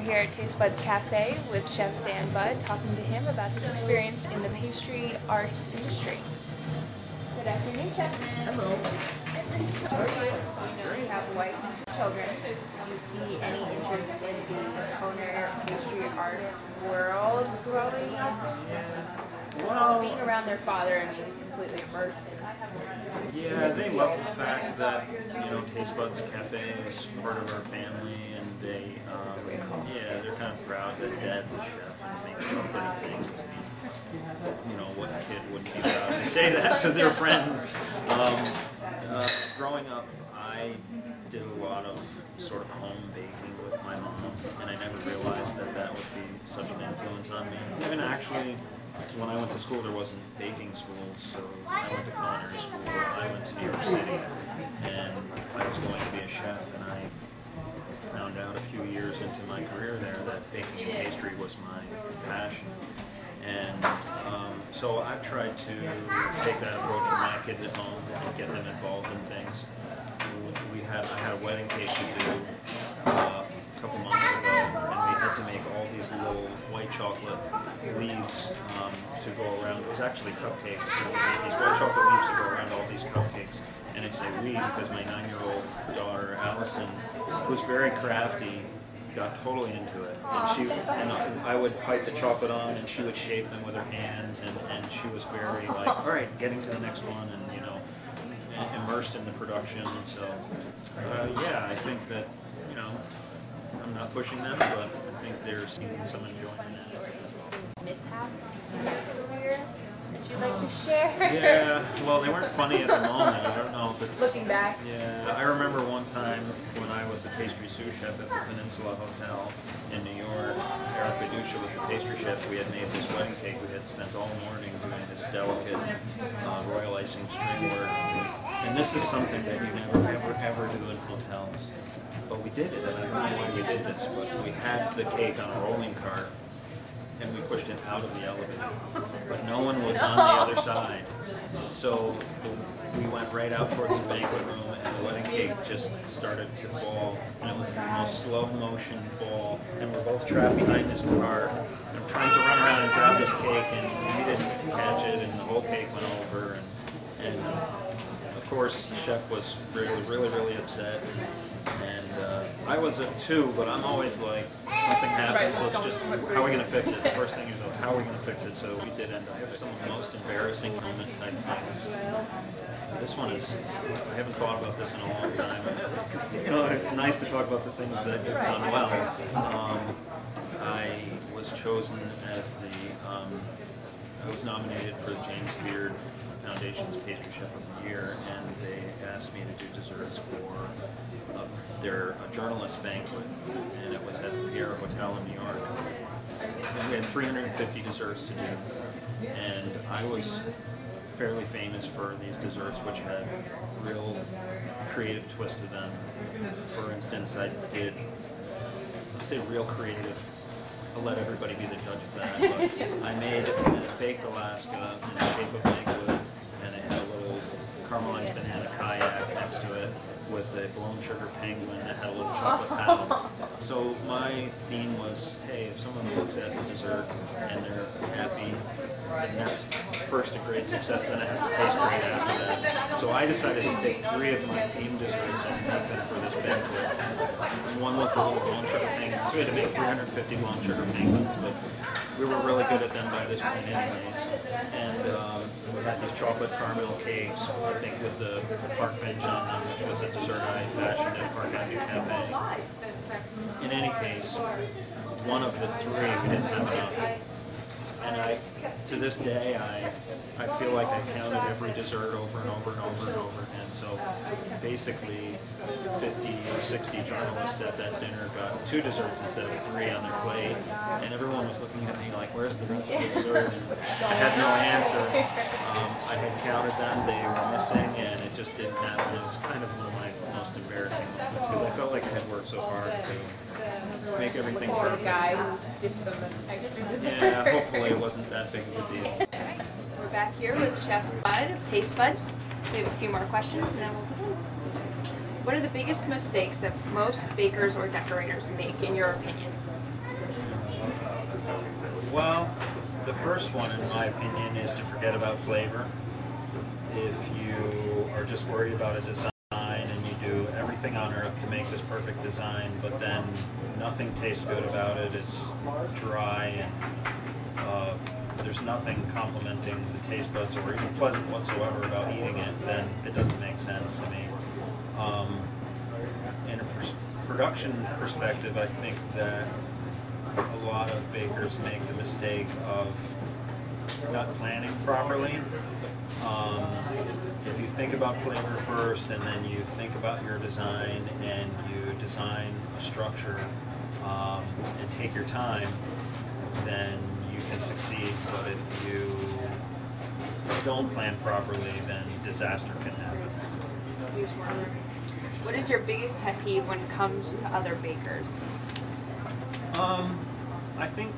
here at Taste Buds Cafe with Chef Dan Budd, talking to him about his experience in the pastry arts industry. Good afternoon, Chef. Hello. You have white children. Do you see any interest in the culinary pastry arts world growing up? Well, Being around their father, I mean, he's completely immersed in it. yeah, they love the fact that, Taste Buds Cafe is part of our family, and they're kind of proud that Dad's a chef and makes chocolate things. What kid wouldn't be proud to say that to their friends? Growing up, I did a lot of sort of home baking with my mom, and I never realized that that would be such an influence on me. Even actually, when I went to school, there wasn't baking school, so I went to culinary school. I went to New York City, and I was going to be a chef, and I found out a few years into my career there that baking and pastry was my passion. And so I've tried to take that approach for my kids at home and get them involved in things. I had a wedding cake to do a couple months ago, and we had to make all these little white chocolate leaves to go around. It was actually cupcakes. So we made these white chocolate leaves to go around all these cupcakes. And I say we because my 9-year-old daughter, Allison, who's very crafty, got totally into it. And I would pipe the chocolate on, and she would shape them with her hands, and she was very like, all right, getting to the next one, and immersed in the production. And so, yeah, I think that, I'm not pushing them, but I think they're seeing some enjoyment in it. Mishaps in your career that you'd like to share? Yeah, well, they weren't funny at the moment. I don't know if it's... Looking back? Yeah, I remember one time when I was a pastry sous chef at the Peninsula Hotel in New York. Eric Fiducia was the pastry chef. We had made this wedding cake. We had spent all morning doing this delicate royal icing string work. And this is something that you never, ever do in hotels. But we did it. I don't know why we did this, but we had the cake on a rolling cart, and we pushed it out of the elevator. But no one was on the other side. So we went right out towards the banquet room, and the wedding cake just started to fall. And it was the most slow motion fall. And we're both trapped behind this car. And I'm trying to run around and grab this cake, and we didn't catch it, and the whole cake went over. And of course, the chef was really upset. And I was too, but I'm always like, something happens, let's just, how are we going to fix it? The first thing is, how are we going to fix it? So we did end up with some of the most embarrassing moment type things. This one is, I haven't thought about this in a long time. It's nice to talk about the things that you've done well. I was chosen as I was nominated for the James Beard Foundation's Pastry Chef of the Year, and they asked me to do desserts for their journalist banquet, and it was at the Pierre Hotel in New York. And we had 350 desserts to do, and I was fairly famous for these desserts, which had real creative twist to them. For instance, I say real creative. I'll let everybody be the judge of that, but I made baked Alaska in the shape of an egg, and it had a little caramelized banana kayak next to it with a blown sugar penguin that had a little chocolate paddle. So my theme was, hey, if someone looks at the dessert and they're happy, then that's first a great success, then it has to taste great after that. So I decided to take 3 of my theme desserts and make them for this banquet. One was the little blown sugar penguin. So we had to make 350 blown sugar penguins, but we were really good at them by this point anyways. And we had these chocolate caramel cakes, I think with the park bench on them, which was a dessert I fashioned at Park Avenue Cafe. In any case, one of the 3 we didn't have enough. And to this day, I feel like I counted every dessert over and over and over and over again. So basically, 50 or 60 journalists at that dinner got 2 desserts instead of 3 on their plate. And everyone was looking at me like, where's the rest of the dessert? And I had no answer. I had counted them, they were missing, and it just didn't happen. It was kind of one of my most embarrassing moments because I felt like I had worked so hard to make everything perfect. Yeah, hopefully it wasn't that big of a deal. We're back here with Chef Budd of Taste Buds. We have a few more questions and then we'll begin. What are the biggest mistakes that most bakers or decorators make, in your opinion? Well, the first one, in my opinion, is to forget about flavor. If you are just worried about a design and you do everything on earth to make this perfect design, but then nothing tastes good about it, it's dry and there's nothing complimenting the taste buds or even pleasant whatsoever about eating it, then it doesn't make sense to me. In a production perspective, I think that a lot of bakers make the mistake of not planning properly. If you think about flavor first and then you think about your design and you design a structure and take your time, then you can succeed. But if you don't plan properly, then disaster can happen. What is your biggest pet peeve when it comes to other bakers? I think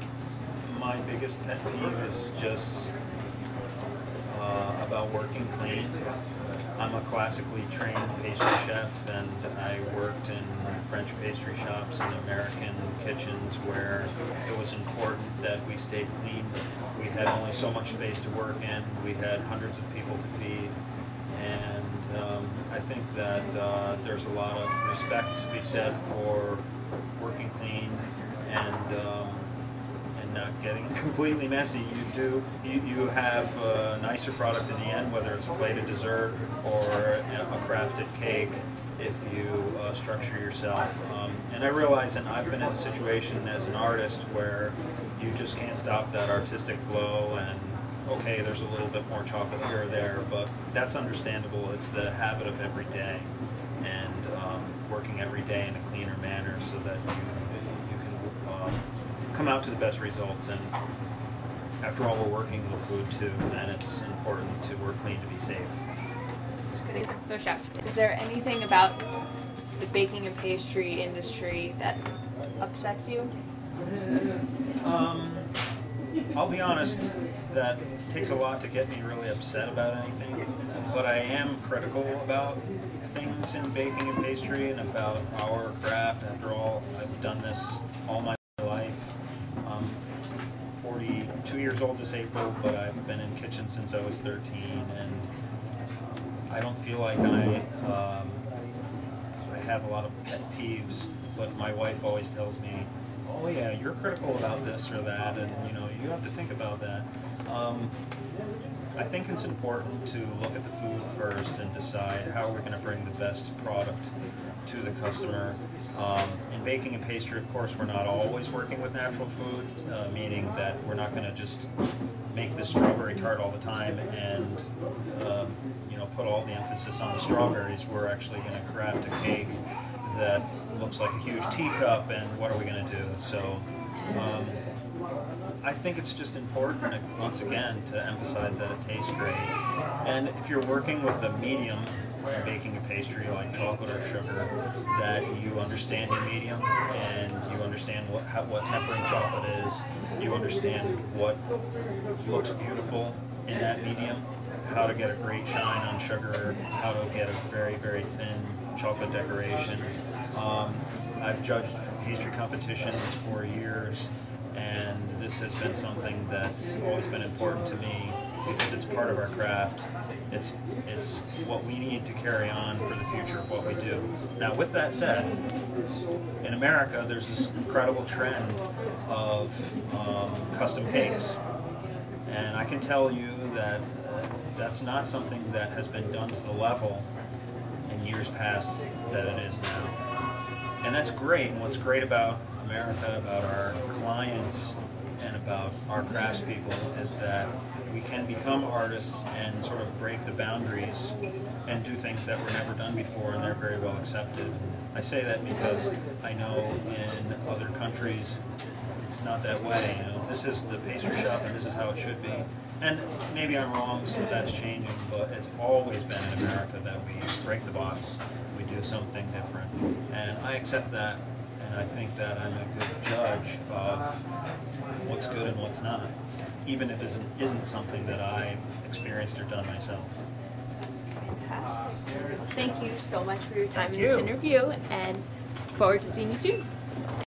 my biggest pet peeve is just about working clean. I'm a classically trained pastry chef, and I worked in French pastry shops and American kitchens where it was important that we stayed clean. We had only so much space to work in. We had hundreds of people to feed, and I think that there's a lot of respect to be said for working clean and not getting completely messy. You have a nicer product in the end, whether it's a plated dessert or a crafted cake, if you structure yourself. And I realize, and I've been in a situation as an artist where you just can't stop that artistic flow, and okay, there's a little bit more chocolate here or there, but that's understandable. It's the habit of every day, and working every day in a cleaner manner so that you can come out to the best results. And after all, we're working with food too, and it's important to work clean to be safe. So, chef, is there anything about the baking and pastry industry that upsets you? I'll be honest, that it takes a lot to get me really upset about anything, but I am critical about things in baking and pastry and about our craft. After all, I've done this all my life. I'm 42 years old this April, but I've been in kitchen since I was 13, and I don't feel like I have a lot of pet peeves, but my wife always tells me, oh yeah, you're critical about this or that, and you have to think about that. I think it's important to look at the food first and decide how we're going to bring the best product to the customer. In baking and pastry, of course, we're not always working with natural food, meaning that we're not going to just make this strawberry tart all the time and put all the emphasis on the strawberries. We're actually going to craft a cake that looks like a huge teacup, and what are we going to do? So I think it's just important, once again, to emphasize that it tastes great. And if you're working with a medium in baking a pastry like chocolate or sugar, that you understand your medium and you understand what tempering chocolate is, you understand what looks beautiful in that medium, how to get a great shine on sugar, how to get a very, very thin chocolate decoration. I've judged pastry competitions for years, and this has been something that's always been important to me because it's part of our craft. It's what we need to carry on for the future of what we do. Now, with that said, in America, there's this incredible trend of custom cakes, and I can tell you that that's not something that has been done to the level in years past that it is now. And that's great. And what's great about America, about our clients, and about our craftspeople is that we can become artists and sort of break the boundaries and do things that were never done before, and they're very well accepted. I say that because I know in other countries it's not that way. This is the pastry shop and this is how it should be. And maybe I'm wrong, some of that's changing, but it's always been in America that we break the box, we do something different. And I accept that, and I think that I'm a good judge of what's good and what's not, even if it isn't something that I've experienced or done myself. Fantastic. Thank you so much for your time Thank in this you. interview, and look forward to seeing you soon.